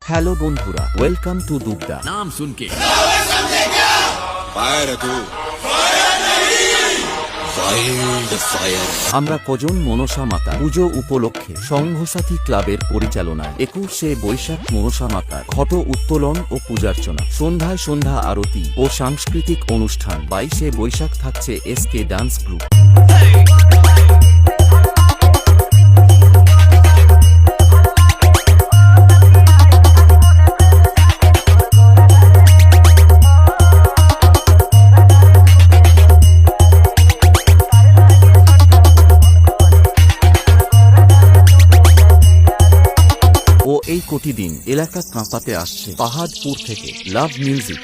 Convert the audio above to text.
Hello বন্ধুরা, welcome to দুবদা। नाम सुन के फायर है तू, वाइल्ड फायर। আমরা কজন মনসা মাতা পুজো উপলক্ষে সংঘসাথী ক্লাবের পরিচালনায় 21শে বৈশাখ মনসা মাতার ঘট উত্তোলন ও পূজার্চনা, সন্ধ্যায় সন্ধ্যা আরতি ও সাংস্কৃতিক অনুষ্ঠান। 22শে বৈশাখ থাকছে এসকে ডান্স গ্রুপ। ও এই কোটি দিন এলাকা কাঁপাতে আসছে পাহাড়পুর থেকে লাভ মিউজিক।